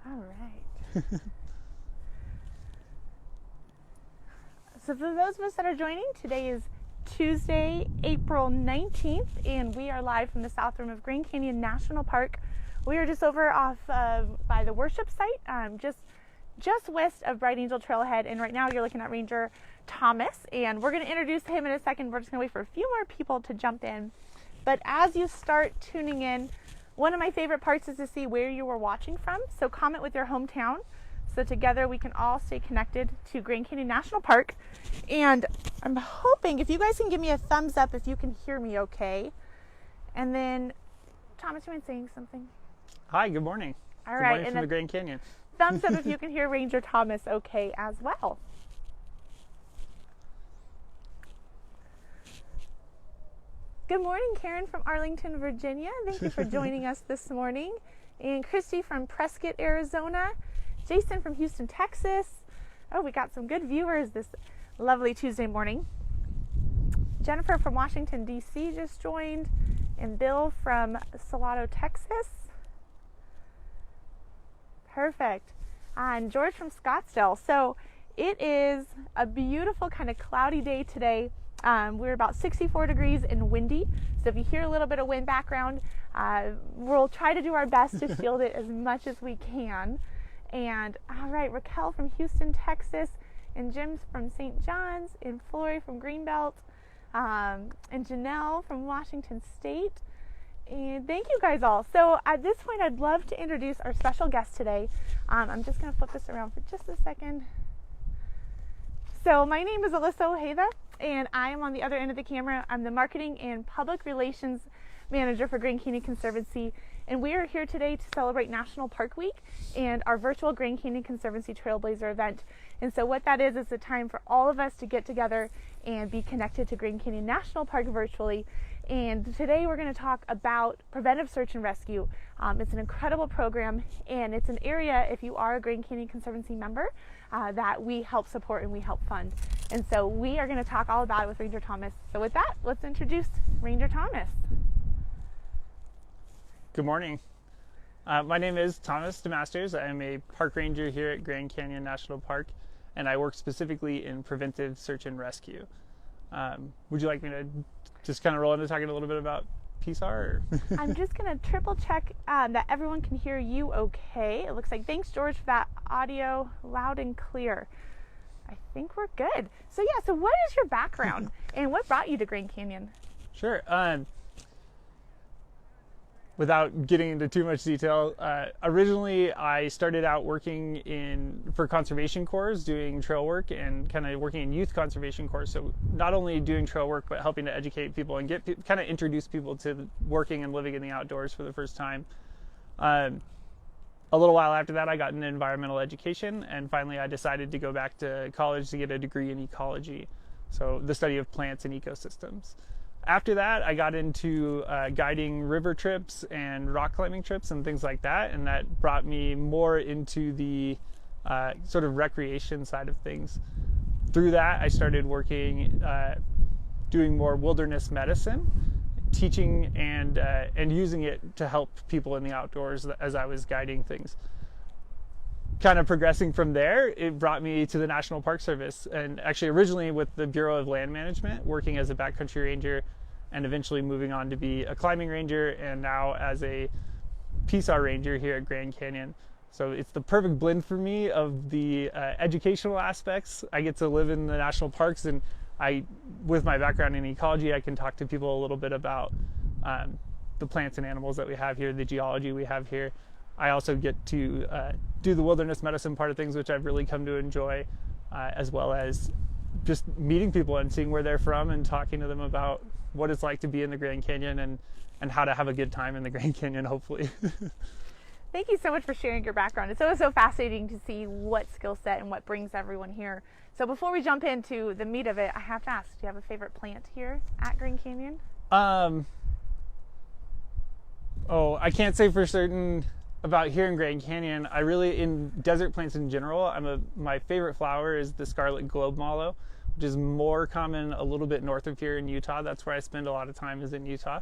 All right. So for those of us that are joining, today is Tuesday, April 19th, and we are live from the South Rim of Grand Canyon National Park. We are just over off by the worship site, just west of Bright Angel Trailhead, and right now you're looking at Ranger Thomas, and we're going to introduce him in a second. We're just going to wait for a few more people to jump in. But as you start tuning in, one of my favorite parts is to see where you are watching from. So comment with your hometown, so together we can all stay connected to Grand Canyon National Park. And I'm hoping if you guys can give me a thumbs up if you can hear me okay. And then, Thomas, you mind saying something? Hi, good morning. All good right, morning and from the Grand Canyon. Thumbs up if you can hear Ranger Thomas okay as well. Good morning, Karen from Arlington, Virginia. Thank you for joining us this morning. And Christy from Prescott, Arizona. Jason from Houston, Texas. Oh, we got some good viewers this lovely Tuesday morning. Jennifer from Washington, D.C. just joined. And Bill from Salado, Texas. Perfect. And George from Scottsdale. So it is a beautiful kind of cloudy day today. We're about 64 degrees and windy. So if you hear a little bit of wind background, we'll try to do our best to shield it as much as we can. And all right, Raquel from Houston, Texas, and Jim's from St. John's, and Flory from Greenbelt, and Janelle from Washington State. And thank you guys all. So at this point, I'd love to introduce our special guest today. I'm just going to flip this around for just a second. So my name is Alyssa Ojeda, and I am on the other end of the camera. I'm the Marketing and Public Relations Manager for Grand Canyon Conservancy, and we are here today to celebrate National Park Week and our virtual Grand Canyon Conservancy Trailblazer event. And so what that is a time for all of us to get together and be connected to Grand Canyon National Park virtually. And today we're going to talk about preventive search and rescue. It's an incredible program, and it's an area, if you are a Grand Canyon Conservancy member, that we help support and we help fund. And so we are going to talk all about it with Ranger Thomas. So with that, let's introduce Ranger Thomas. Good morning. My name is Thomas DeMasters. I am a park ranger here at Grand Canyon National Park, and I work specifically in preventive search and rescue. Would you like me to just kind of roll into talking a little bit about PSAR? I'm just going to triple check that everyone can hear you okay. It looks like, thanks George for that audio, loud and clear. I think we're good. So yeah, so what is your background and what brought you to Grand Canyon? Sure. Without getting into too much detail, originally I started out working for conservation corps, doing trail work and kind of working in youth conservation corps. So not only doing trail work, but helping to educate people and kind of introduce people to working and living in the outdoors for the first time. A little while after that, I got into environmental education, and finally I decided to go back to college to get a degree in ecology, so the study of plants and ecosystems. After that, I got into guiding river trips and rock climbing trips and things like that, and that brought me more into the sort of recreation side of things. Through that, I started working, doing more wilderness medicine, teaching and using it to help people in the outdoors as I was guiding things. Kind of progressing from there, it brought me to the National Park Service, and actually originally with the Bureau of Land Management, working as a backcountry ranger, and eventually moving on to be a climbing ranger, and now as a PSAR ranger here at Grand Canyon. So it's the perfect blend for me of the educational aspects. I get to live in the national parks, and with my background in ecology, I can talk to people a little bit about the plants and animals that we have here, the geology we have here. I also get to do the wilderness medicine part of things, which I've really come to enjoy, as well as just meeting people and seeing where they're from and talking to them about what it's like to be in the Grand Canyon and how to have a good time in the Grand Canyon, hopefully. Thank you so much for sharing your background. It's always so fascinating to see what skill set and what brings everyone here. So before we jump into the meat of it, I have to ask, do you have a favorite plant here at Grand Canyon? I can't say for certain about here in Grand Canyon. I really, in desert plants in general, my favorite flower is the scarlet globe mallow, which is more common a little bit north of here in Utah. That's where I spend a lot of time, is in Utah.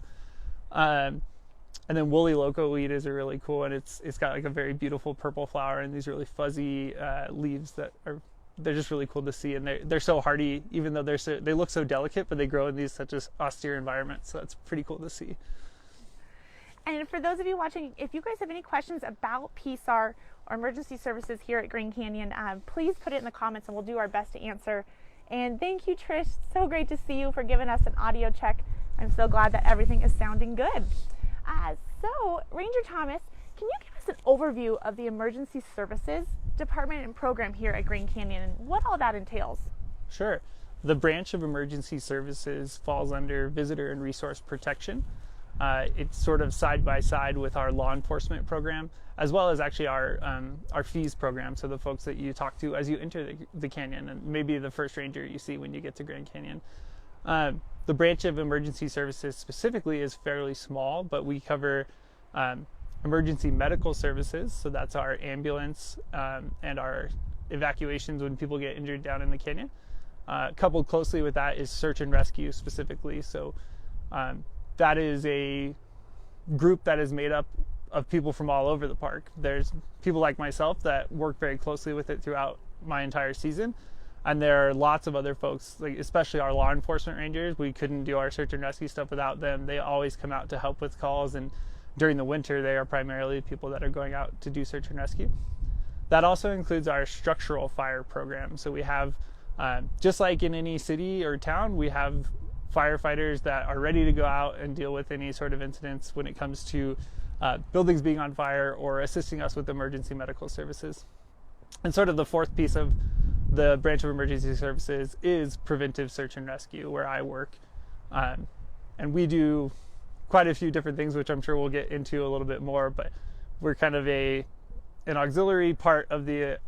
And then woolly loco weed is a really cool, and it's got like a very beautiful purple flower and these really fuzzy leaves that they're just really cool to see, and they're so hardy, even though they look so delicate, but they grow in these such as austere environments, so that's pretty cool to see. And for those of you watching, if you guys have any questions about PSAR or emergency services here at Grand Canyon, please put it in the comments and we'll do our best to answer. And thank you, Trish. So great to see you, for giving us an audio check. I'm so glad that everything is sounding good. So, Ranger Thomas, can you give us an overview of the emergency services department and program here at Grand Canyon and what all that entails? Sure. The branch of emergency services falls under visitor and resource protection. It's sort of side by side with our law enforcement program, as well as actually our fees program. So the folks that you talk to as you enter the canyon, and maybe the first ranger you see when you get to Grand Canyon. The branch of emergency services specifically is fairly small, but we cover emergency medical services. So that's our ambulance and our evacuations when people get injured down in the canyon. Coupled closely with that is search and rescue specifically. So that is a group that is made up of people from all over the park. There's people like myself that work very closely with it throughout my entire season. And there are lots of other folks, like especially our law enforcement rangers. We couldn't do our search and rescue stuff without them. They always come out to help with calls, and during the winter, they are primarily people that are going out to do search and rescue. That also includes our structural fire program. So we have, just like in any city or town, we have firefighters that are ready to go out and deal with any sort of incidents when it comes to buildings being on fire or assisting us with emergency medical services. And sort of the fourth piece of the branch of emergency services is preventive search and rescue, where I work. And we do quite a few different things, which I'm sure we'll get into a little bit more, but we're kind of an auxiliary part of the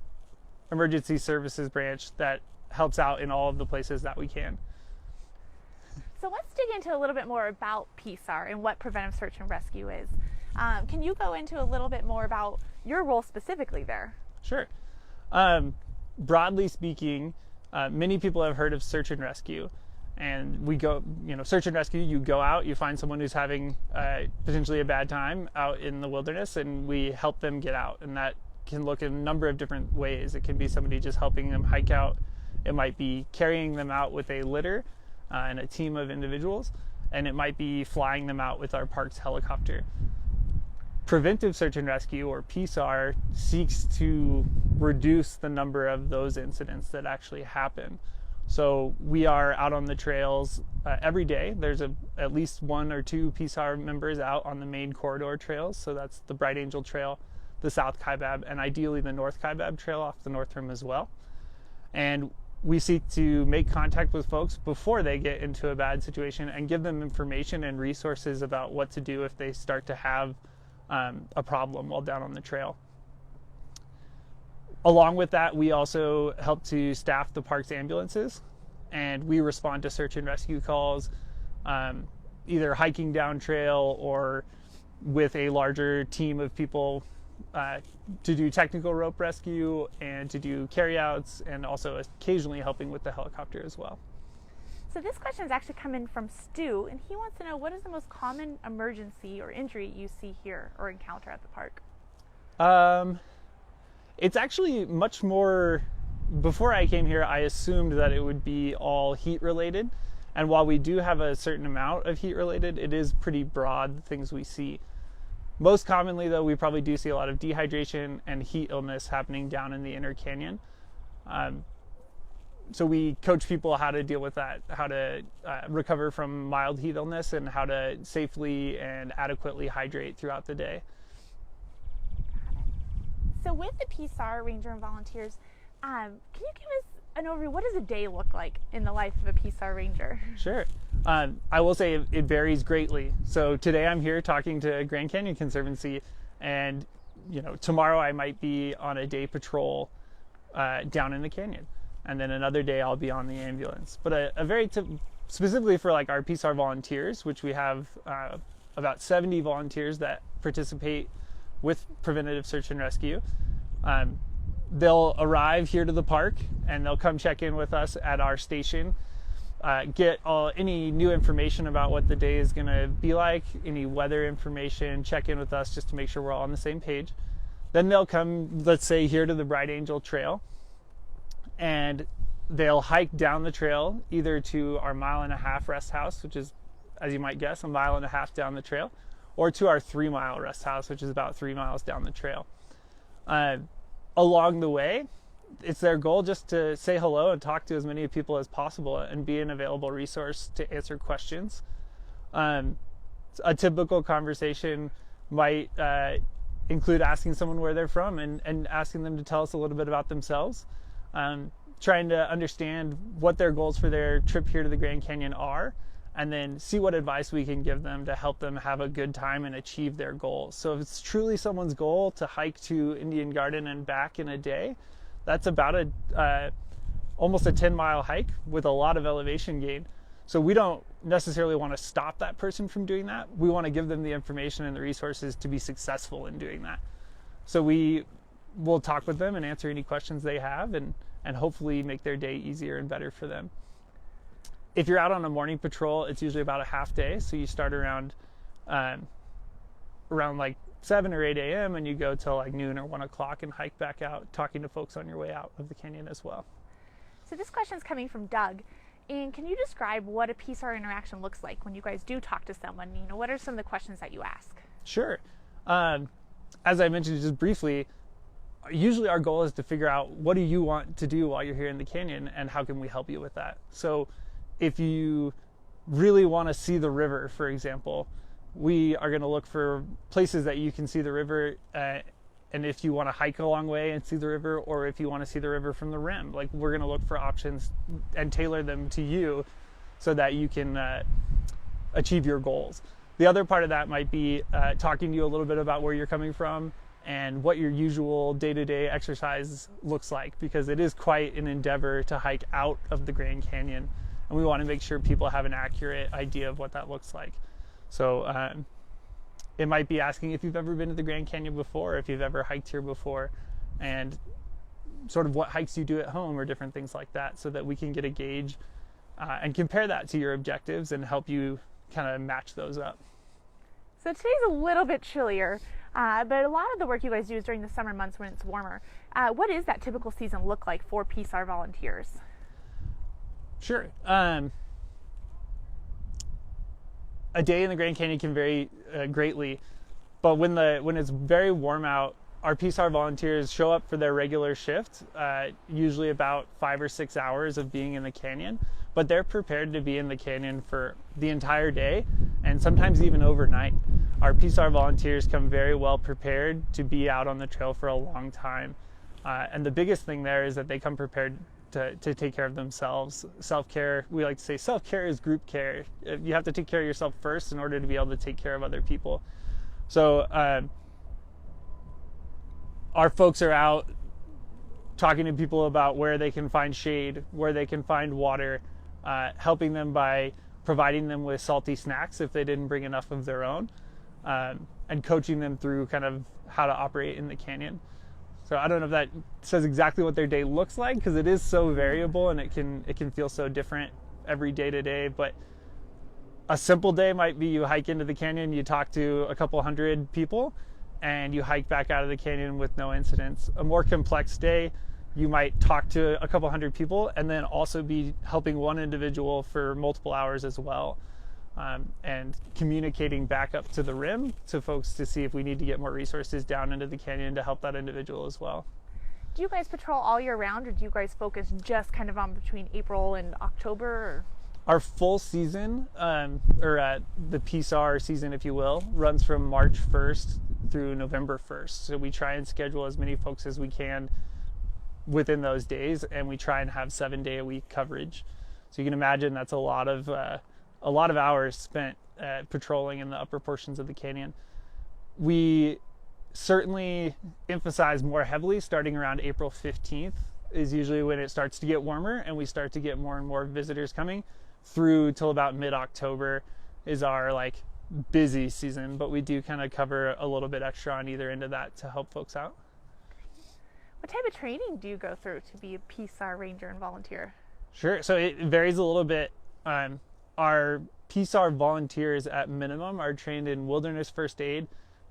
emergency services branch that helps out in all of the places that we can. So let's dig into a little bit more about PSAR and what preventive search and rescue is. Can you go into a little bit more about your role specifically there? Sure. Broadly speaking, many people have heard of search and rescue, and we go, search and rescue, you go out, you find someone who's having potentially a bad time out in the wilderness, and we help them get out. And that can look in a number of different ways. It can be somebody just helping them hike out. It might be carrying them out with a litter and a team of individuals, and it might be flying them out with our park's helicopter. Preventive search and rescue, or PSAR, seeks to reduce the number of those incidents that actually happen. So we are out on the trails every day. There's at least 1 or 2 PSAR members out on the main corridor trails. So that's the Bright Angel Trail, the South Kaibab, and ideally the North Kaibab Trail off the North Rim as well. And we seek to make contact with folks before they get into a bad situation and give them information and resources about what to do if they start to have a problem while down on the trail. Along with that, we also help to staff the park's ambulances, and we respond to search and rescue calls, either hiking down trail or with a larger team of people to do technical rope rescue and to do carryouts, and also occasionally helping with the helicopter as well. So this question is actually coming from Stu, and he wants to know, what is the most common emergency or injury you see here or encounter at the park? It's actually much more, before I came here, I assumed that it would be all heat related. And while we do have a certain amount of heat related, it is pretty broad, the things we see. Most commonly though, we probably do see a lot of dehydration and heat illness happening down in the inner canyon. So we coach people how to deal with that, how to recover from mild heat illness, and how to safely and adequately hydrate throughout the day. So with the PSAR Ranger and volunteers, can you give us an overview? What does a day look like in the life of a PSAR Ranger? Sure. I will say it varies greatly. So today I'm here talking to Grand Canyon Conservancy, and tomorrow I might be on a day patrol down in the canyon. And then another day I'll be on the ambulance. But specifically for like our PSAR volunteers, which we have about 70 volunteers that participate with preventative search and rescue. They'll arrive here to the park and they'll come check in with us at our station. get any new information about what the day is going to be like, any weather information, check in with us just to make sure we're all on the same page. Then they'll come, let's say, here to the Bright Angel Trail, and they'll hike down the trail either to our 1.5-mile rest house, which is, as you might guess, 1.5 miles down the trail, or to our 3-mile rest house, which is about 3 miles down the trail. Along the way, it's their goal just to say hello and talk to as many people as possible and be an available resource to answer questions. A typical conversation might include asking someone where they're from and asking them to tell us a little bit about themselves, trying to understand what their goals for their trip here to the Grand Canyon are, and then see what advice we can give them to help them have a good time and achieve their goals. So if it's truly someone's goal to hike to Indian Garden and back in a day, that's about almost a 10-mile hike with a lot of elevation gain. So we don't necessarily want to stop that person from doing that. We want to give them the information and the resources to be successful in doing that. So we will talk with them and answer any questions they have and hopefully make their day easier and better for them. If you're out on a morning patrol, it's usually about a half day. So you start around like 7 or 8 a.m. and you go till like noon or 1 o'clock and hike back out, talking to folks on your way out of the canyon as well. So this question is coming from Doug. And can you describe what a PSAR interaction looks like when you guys do talk to someone? You know, what are some of the questions that you ask? Sure. As I mentioned just briefly, usually our goal is to figure out what do you want to do while you're here in the canyon and how can we help you with that. So if you really want to see the river, for example, we are going to look for places that you can see the river, and if you want to hike a long way and see the river, or if you want to see the river from the rim, like we're going to look for options and tailor them to you so that you can achieve your goals. The other part of that might be talking to you a little bit about where you're coming from and what your usual day-to-day exercise looks like, because it is quite an endeavor to hike out of the Grand Canyon, and we want to make sure people have an accurate idea of what that looks like. So it might be asking if you've ever been to the Grand Canyon before, if you've ever hiked here before, and sort of what hikes you do at home or different things like that, so that we can get a gauge and compare that to your objectives and help you kind of match those up. So today's a little bit chillier, but a lot of the work you guys do is during the summer months when it's warmer. What does that typical season look like for PSAR volunteers? Sure. A day in the Grand Canyon can vary greatly, but when it's very warm out, our PSAR volunteers show up for their regular shift, usually about 5 or 6 hours of being in the canyon, but they're prepared to be in the canyon for the entire day and sometimes even overnight. Our PSAR volunteers come very well prepared to be out on the trail for a long time, and the biggest thing there is that they come prepared to take care of themselves. Self-care, we like to say self-care is group care. You have to take care of yourself first in order to be able to take care of other people. So our folks are out talking to people about where they can find shade, where they can find water, helping them by providing them with salty snacks if they didn't bring enough of their own, and coaching them through kind of how to operate in the canyon. So I don't know if that says exactly what their day looks like, because it is so variable and it can feel so different every day to day. But a simple day might be you hike into the canyon, you talk to a couple hundred people, and you hike back out of the canyon with no incidents. A more complex day, you might talk to a couple hundred people and then also be helping one individual for multiple hours as well, and communicating back up to the rim to folks to see if we need to get more resources down into the canyon to help that individual as well. Do you guys patrol all year round, or do you guys focus just kind of on between April and October? Or? Our full season, the PSAR season, if you will, runs from March 1st through November 1st. So we try and schedule as many folks as we can within those days, and we try and have 7-day-a-week coverage. So you can imagine that's a lot of hours spent patrolling in the upper portions of the canyon. We certainly emphasize more heavily starting around April 15th is usually when it starts to get warmer and we start to get more and more visitors coming, through till about mid-October is our like busy season, but we do kind of cover a little bit extra on either end of that to help folks out. What type of training do you go through to be a PSAR ranger and volunteer? Sure. So it varies a little bit Our PSAR volunteers at minimum are trained in wilderness first aid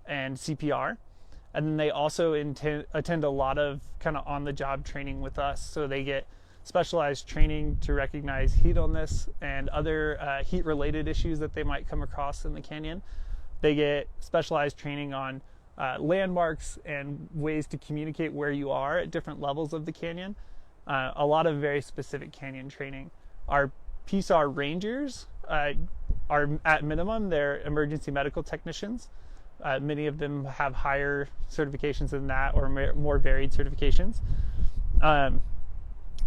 and CPR. And then they also attend a lot of kind of on-the-job training with us. So they get specialized training to recognize heat illness and other heat-related issues that they might come across in the canyon. They get specialized training on landmarks and ways to communicate where you are at different levels of the canyon. A lot of very specific canyon training. Our PSAR rangers are at minimum, they're emergency medical technicians. Many of them have higher certifications than that or more varied certifications.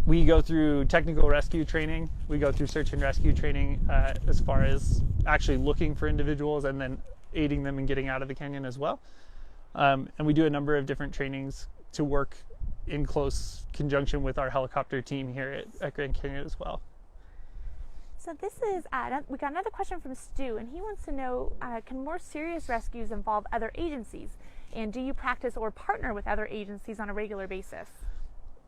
We go through technical rescue training. We go through search and rescue training as far as actually looking for individuals and then aiding them in getting out of the canyon as well. And we do a number of different trainings to work in close conjunction with our helicopter team here at Grand Canyon as well. So this is, we got another question from Stu, and he wants to know, can more serious rescues involve other agencies? And do you practice or partner with other agencies on a regular basis?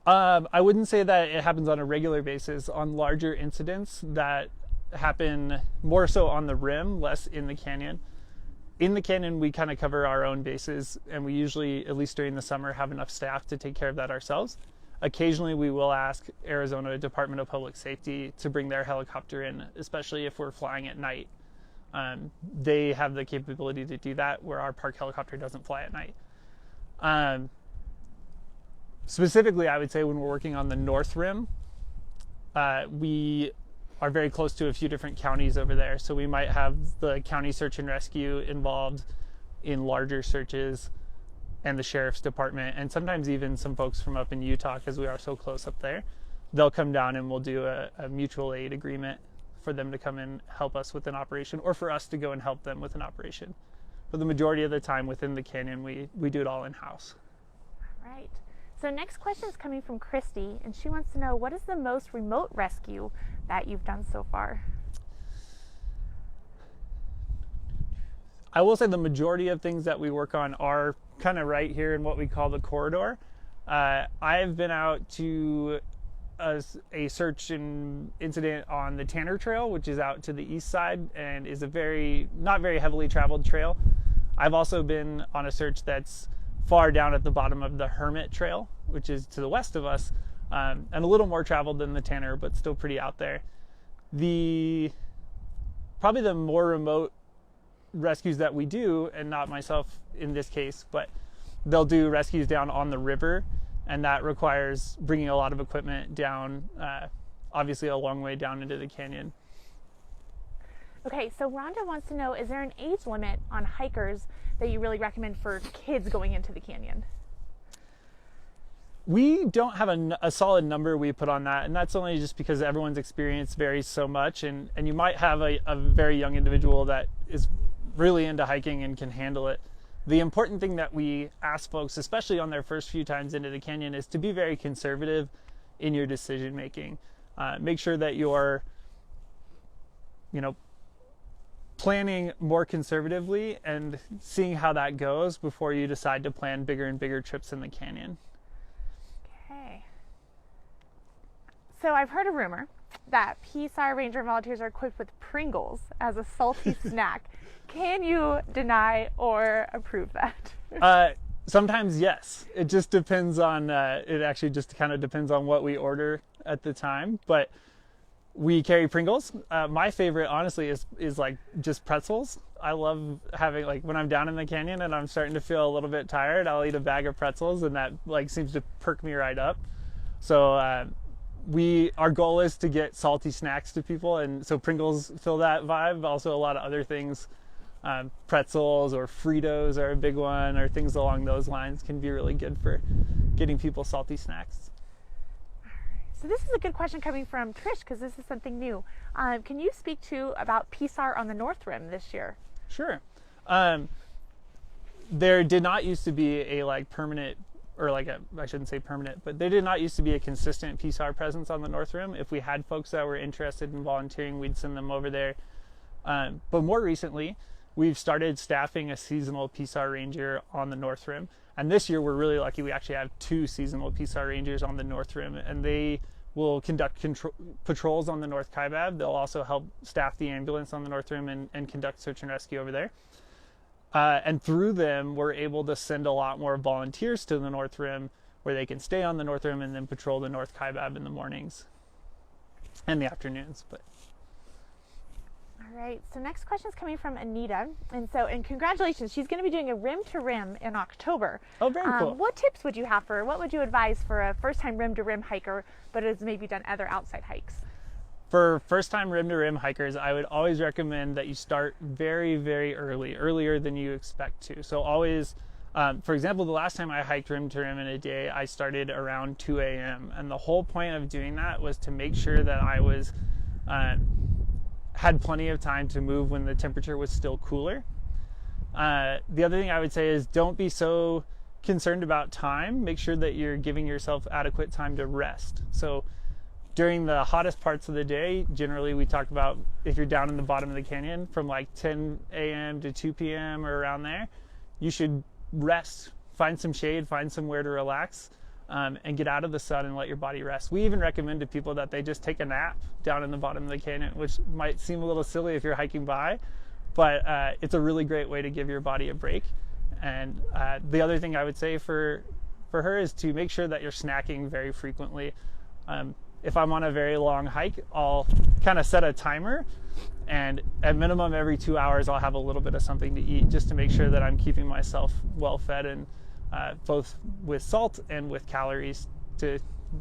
I wouldn't say that it happens on a regular basis. On larger incidents that happen more so on the rim, less in the canyon. In the canyon, we kind of cover our own bases, and we usually, at least during the summer, have enough staff to take care of that ourselves. Occasionally, we will ask Arizona Department of Public Safety to bring their helicopter in, especially if we're flying at night. They have the capability to do that, where our park helicopter doesn't fly at night. Specifically, I would say when we're working on the North Rim, we are very close to a few different counties over there. So we might have the county search and rescue involved in larger searches, and the sheriff's department, and sometimes even some folks from up in Utah, because we are so close up there. They'll come down and we'll do a mutual aid agreement for them to come and help us with an operation, or for us to go and help them with an operation. For the majority of the time within the canyon, we do it all in-house. All right. So next question is coming from Christy, and she wants to know, what is the most remote rescue that you've done so far? I will say the majority of things that we work on are kind of right here in what we call the corridor. I've been out to a search and incident on the Tanner Trail, which is out to the east side and is a not very heavily traveled trail. I've also been on a search that's far down at the bottom of the Hermit Trail, which is to the west of us, and a little more traveled than the Tanner, but still pretty out there. Probably the more remote rescues that we do, and not myself in this case, but they'll do rescues down on the river, and that requires bringing a lot of equipment down, obviously a long way down into the canyon. Okay, so Rhonda wants to know, is there an age limit on hikers that you really recommend for kids going into the canyon? We don't have a solid number we put on that, and that's only just because everyone's experience varies so much, and you might have a very young individual that is really into hiking and can handle it. The important thing that we ask folks, especially on their first few times into the canyon, is to be very conservative in your decision making. Make sure that you're, planning more conservatively and seeing how that goes before you decide to plan bigger and bigger trips in the canyon. Okay. So I've heard a rumor that PSAR Ranger volunteers are equipped with Pringles as a salty snack. Can you deny or approve that? Sometimes yes. It just depends on, it actually just kind of depends on what we order at the time, but we carry Pringles. My favorite, honestly, is like just pretzels. I love having, like, when I'm down in the canyon and I'm starting to feel a little bit tired, I'll eat a bag of pretzels, and that like seems to perk me right up. So our goal is to get salty snacks to people, and so Pringles fill that vibe. Also a lot of other things, pretzels or Fritos are a big one, or things along those lines can be really good for getting people salty snacks. So this is a good question coming from Trish, because this is something new. Can you speak about PSAR on the North Rim this year? Sure. There did not used to be a permanent, or I shouldn't say permanent, but there did not used to be a consistent PSAR presence on the North Rim. If we had folks that were interested in volunteering, we'd send them over there. But more recently, we've started staffing a seasonal PSAR ranger on the North Rim. And this year we're really lucky. We actually have 2 seasonal PSAR rangers on the North Rim, and they will conduct patrols on the North Kaibab. They'll also help staff the ambulance on the North Rim and conduct search and rescue over there. And through them, we're able to send a lot more volunteers to the North Rim, where they can stay on the North Rim and then patrol the North Kaibab in the mornings and the afternoons. But all right, so next question is coming from Anita, and congratulations, she's going to be doing a rim to rim in October. Oh, very cool. What tips would you have for her? What would you advise for a first-time rim to rim hiker, but has maybe done other outside hikes? For first-time rim to rim hikers, I would always recommend that you start very, very early, earlier than you expect to. So always, for example, the last time I hiked rim to rim in a day, I started around 2 a.m. And the whole point of doing that was to make sure that I was had plenty of time to move when the temperature was still cooler. The other thing I would say is don't be so concerned about time. Make sure that you're giving yourself adequate time to rest. So during the hottest parts of the day, generally we talk about if you're down in the bottom of the canyon from like 10 a.m. to 2 p.m. or around there, you should rest, find some shade, find somewhere to relax, and get out of the sun and let your body rest. We even recommend to people that they just take a nap down in the bottom of the canyon, which might seem a little silly if you're hiking by, but it's a really great way to give your body a break. And the other thing I would say for her is to make sure that you're snacking very frequently. If I'm on a very long hike, I'll kind of set a timer, and at minimum every 2 hours I'll have a little bit of something to eat, just to make sure that I'm keeping myself well fed, and both with salt and with calories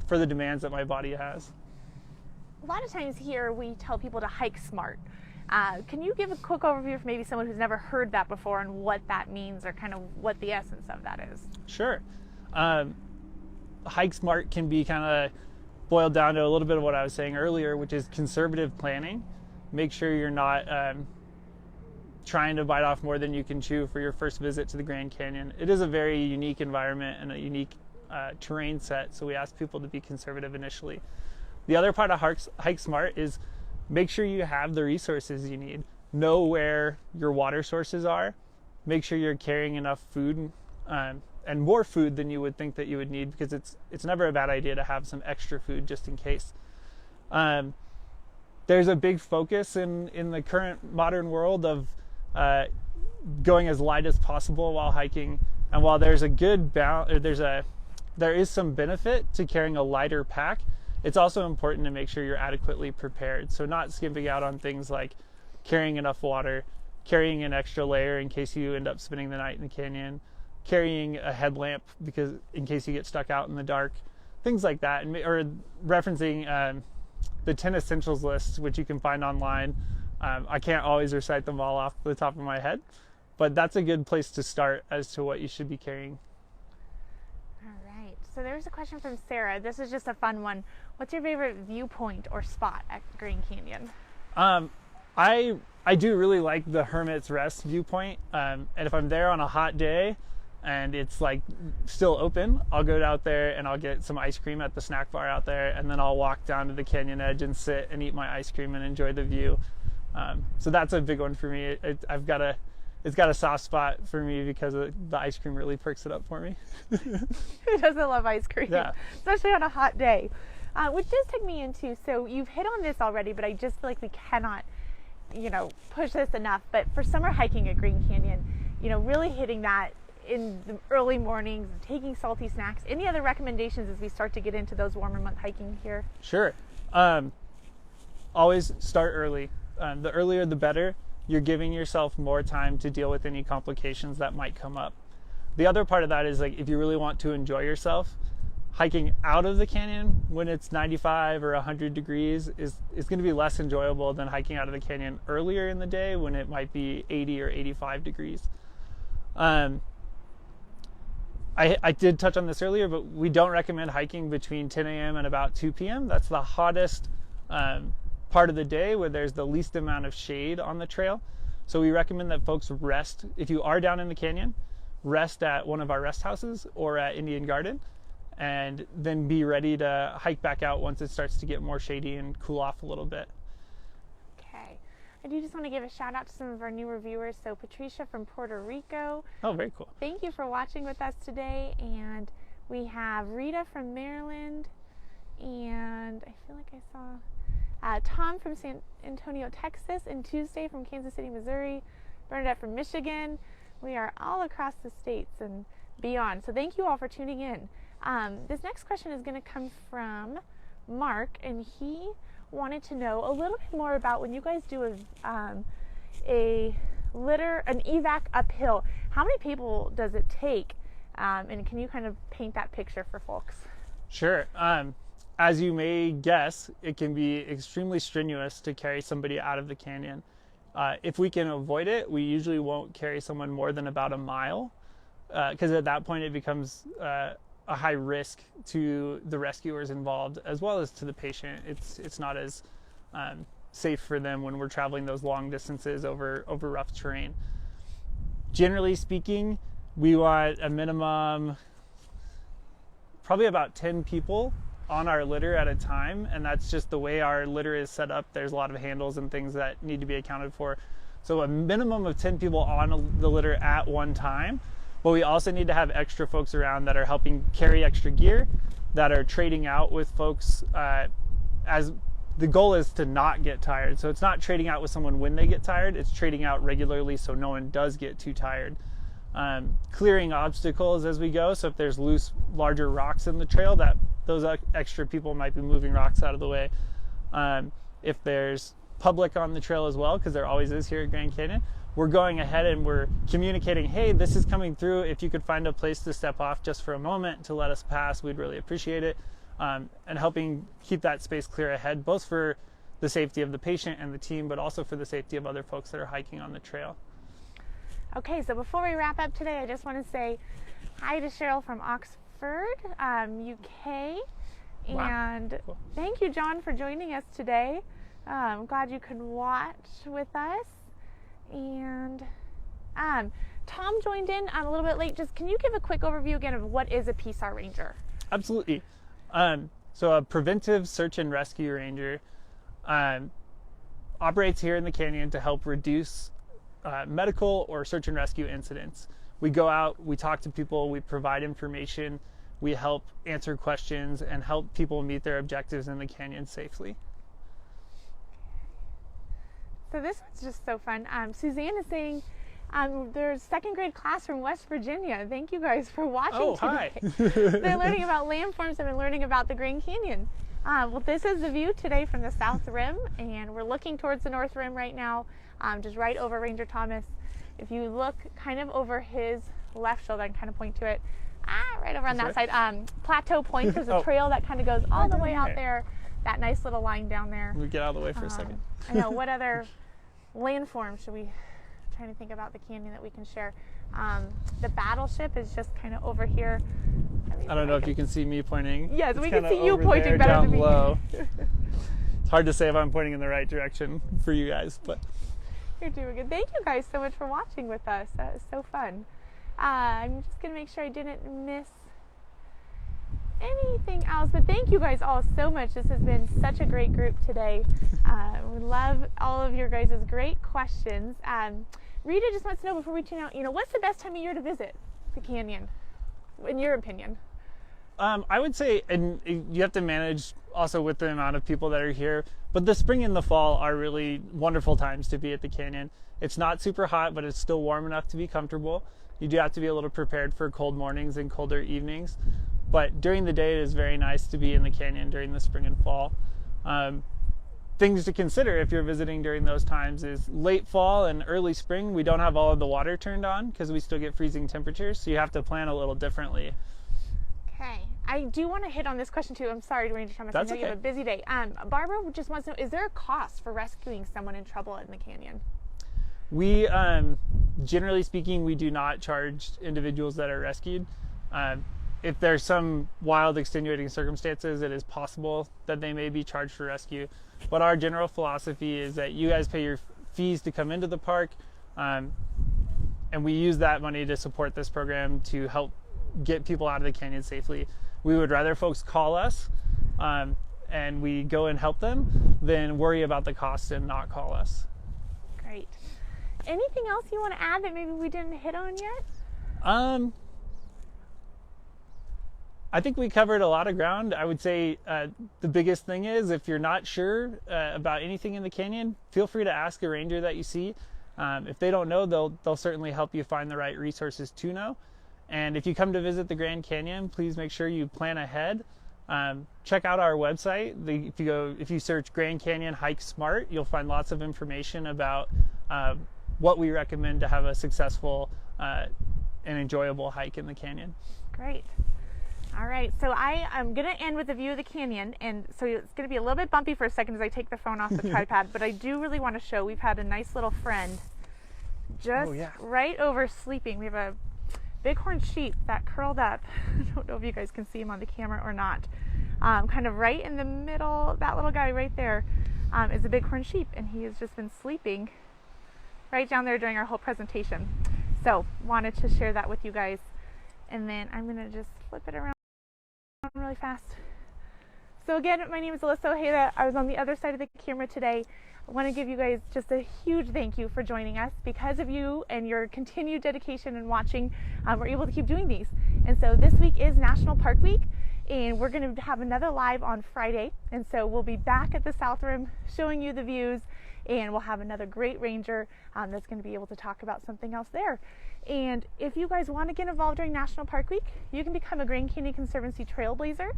for the demands that my body has. A lot of times here we tell people to hike smart. Can you give a quick overview for maybe someone who's never heard that before and what that means, or kind of what the essence of that is? Sure. Hike smart can be kind of boiled down to a little bit of what I was saying earlier, which is conservative planning. Make sure you're not trying to bite off more than you can chew for your first visit to the Grand Canyon. It is a very unique environment and a unique terrain set, so we ask people to be conservative initially. The other part of Hike Smart is make sure you have the resources you need. Know where your water sources are. Make sure you're carrying enough food, and more food than you would think that you would need, because it's never a bad idea to have some extra food just in case. There's a big focus in the current modern world of going as light as possible while hiking, and while there's a good balance, there is some benefit to carrying a lighter pack. It's also important to make sure you're adequately prepared, so not skimping out on things like carrying enough water, carrying an extra layer in case you end up spending the night in the canyon, carrying a headlamp because in case you get stuck out in the dark, things like that, or referencing the 10 essentials list, which you can find online. I can't always recite them all off the top of my head, but that's a good place to start as to what you should be carrying. All right, so there's a question from Sarah. This is just a fun one. What's your favorite viewpoint or spot at Grand Canyon? I do really like the Hermit's Rest viewpoint, and if I'm there on a hot day and it's like still open, I'll go out there and I'll get some ice cream at the snack bar out there, and then I'll walk down to the canyon edge and sit and eat my ice cream and enjoy the view. So that's a big one for me. It's got a soft spot for me because the ice cream really perks it up for me. Who doesn't love ice cream? Yeah. Especially on a hot day. Which does take me into, so you've hit on this already, but I just feel like we cannot, push this enough. But for summer hiking at Grand Canyon, really hitting that in the early mornings, taking salty snacks. Any other recommendations as we start to get into those warmer month hiking here? Sure. Always start early. The earlier the better. You're giving yourself more time to deal with any complications that might come up. The other part of that is, like, if you really want to enjoy yourself, hiking out of the canyon when it's 95 or 100 degrees is going to be less enjoyable than hiking out of the canyon earlier in the day when it might be 80 or 85 degrees. I did touch on this earlier, but we don't recommend hiking between 10 a.m. and about 2 p.m. That's the hottest part of the day where there's the least amount of shade on the trail. So we recommend that folks rest. If you are down in the canyon, rest at one of our rest houses or at Indian Garden, and then be ready to hike back out once it starts to get more shady and cool off a little bit. Okay. I do just want to give a shout out to some of our newer viewers. So Patricia from Puerto Rico. Oh, very cool. Thank you for watching with us today. And we have Rita from Maryland, And I feel like I saw Tom from San Antonio, Texas, and Tuesday from Kansas City, Missouri, Bernadette from Michigan. We are all across the states and beyond. So thank you all for tuning in. This next question is going to come from Mark, and he wanted to know a little bit more about when you guys do an evac uphill, how many people does it take? And can you kind of paint that picture for folks? Sure. As you may guess, it can be extremely strenuous to carry somebody out of the canyon. If we can avoid it, we usually won't carry someone more than about a mile, because at that point it becomes a high risk to the rescuers involved as well as to the patient. It's not as safe for them when we're traveling those long distances over rough terrain. Generally speaking, we want a minimum, probably about 10 people on our litter at a time, and that's just the way our litter is set up. There's a lot of handles and things that need to be accounted for. So a minimum of 10 people on the litter at one time, but we also need to have extra folks around that are helping carry extra gear, that are trading out with folks, as the goal is to not get tired. So it's not trading out with someone when they get tired, it's trading out regularly so no one does get too tired. Clearing obstacles as we go, so if there's loose, larger rocks in the trail, that those extra people might be moving rocks out of the way. If there's public on the trail as well, because there always is here at Grand Canyon, we're going ahead and we're communicating, hey, this is coming through. If you could find a place to step off just for a moment to let us pass, we'd really appreciate it. And helping keep that space clear ahead, both for the safety of the patient and the team, but also for the safety of other folks that are hiking on the trail. Okay, so before we wrap up today, I just want to say hi to Cheryl from Oxford, UK, and wow. Cool. Thank you, John, for joining us today. I'm glad you could watch with us. And Tom joined in a little bit late. Just can you give a quick overview again of what is a PSAR ranger? Absolutely. So a preventive search and rescue ranger operates here in the canyon to help reduce medical or search and rescue incidents. We go out, we talk to people, we provide information, we help answer questions and help people meet their objectives in the canyon safely. So this one's just so fun. Suzanne is saying there's second grade class from West Virginia. Thank you guys for watching today. Hi. They're learning about landforms and learning about the Grand Canyon. Well, this is the view today from the South Rim, and we're looking towards the North Rim right now, just right over Ranger Thomas. If you look kind of over his left shoulder, I can kind of point to it, right over on that side. Plateau Point, there's a trail that kind of goes all the way out there, that nice little line down there. Let me get out of the way for a second. I know, what other landforms should we, trying to think about the canyon that we can share. The battleship is just kind of over here. I don't know if you can see me pointing. Yes, it's we can see you over pointing there, better down than me. low. It's hard to say if I'm pointing in the right direction for you guys, but you're doing good. Thank you guys so much for watching with us. That was so fun. I'm just gonna make sure I didn't miss anything else, but thank you guys all so much. This has been such a great group today. We love all of your guys' great questions. Rita just wants to know before we tune out, what's the best time of year to visit the canyon, in your opinion? I would say, and you have to manage also with the amount of people that are here, but the spring and the fall are really wonderful times to be at the canyon. It's not super hot, but it's still warm enough to be comfortable. You do have to be a little prepared for cold mornings and colder evenings, but during the day it is very nice to be in the canyon during the spring and fall. Things to consider if you're visiting during those times is late fall and early spring, we don't have all of the water turned on because we still get freezing temperatures, so you have to plan a little differently. Okay, I do want to hit on this question too. I'm sorry, Ranger Thomas, I know you have a busy day. Barbara just wants to know, is there a cost for rescuing someone in trouble in the canyon? We, generally speaking, we do not charge individuals that are rescued. If there's some wild extenuating circumstances, it is possible that they may be charged for rescue. But our general philosophy is that you guys pay your fees to come into the park, and we use that money to support this program to help get people out of the canyon safely. We would rather folks call us and we go and help them than worry about the cost and not call us. Great. Anything else you want to add that maybe we didn't hit on yet? I think we covered a lot of ground. I would say the biggest thing is if you're not sure about anything in the canyon, feel free to ask a ranger that you see. If they don't know, they'll certainly help you find the right resources to know. And if you come to visit the Grand Canyon, please make sure you plan ahead. Check out our website. If you search Grand Canyon Hike Smart, you'll find lots of information about what we recommend to have a successful and enjoyable hike in the canyon. Great. All right, so I'm going to end with a view of the canyon, and so it's going to be a little bit bumpy for a second as I take the phone off the tripod, but I do really want to show we've had a nice little friend just right over sleeping. We have a bighorn sheep that curled up. I don't know if you guys can see him on the camera or not. Kind of right in the middle, that little guy right there is a bighorn sheep, and he has just been sleeping right down there during our whole presentation. So wanted to share that with you guys. And then I'm going to just flip it around really fast. So again, my name is Alyssa Ojeda. I was on the other side of the camera today. I want to give you guys just a huge thank you for joining us. Because of you and your continued dedication and watching, we're able to keep doing these. And so this week is National Park Week, and we're going to have another live on Friday. And so we'll be back at the South Rim showing you the views, and we'll have another great ranger that's going to be able to talk about something else there. And if you guys want to get involved during National Park Week, you can become a Grand Canyon Conservancy Trailblazer.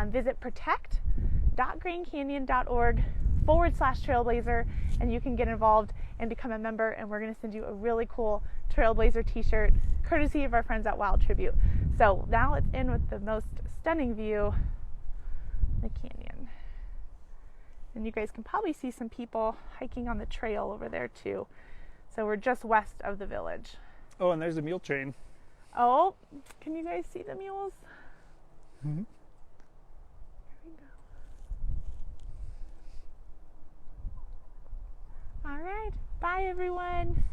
Visit protect.grandcanyon.org/trailblazer, and you can get involved and become a member, and we're going to send you a really cool Trailblazer t-shirt courtesy of our friends at Wild Tribute. So now let's end with the most stunning view of the canyon. And you guys can probably see some people hiking on the trail over there too. So we're just west of the village. Oh, and there's a mule train. Oh, can you guys see the mules? Mm-hmm. There we go. All right, bye everyone.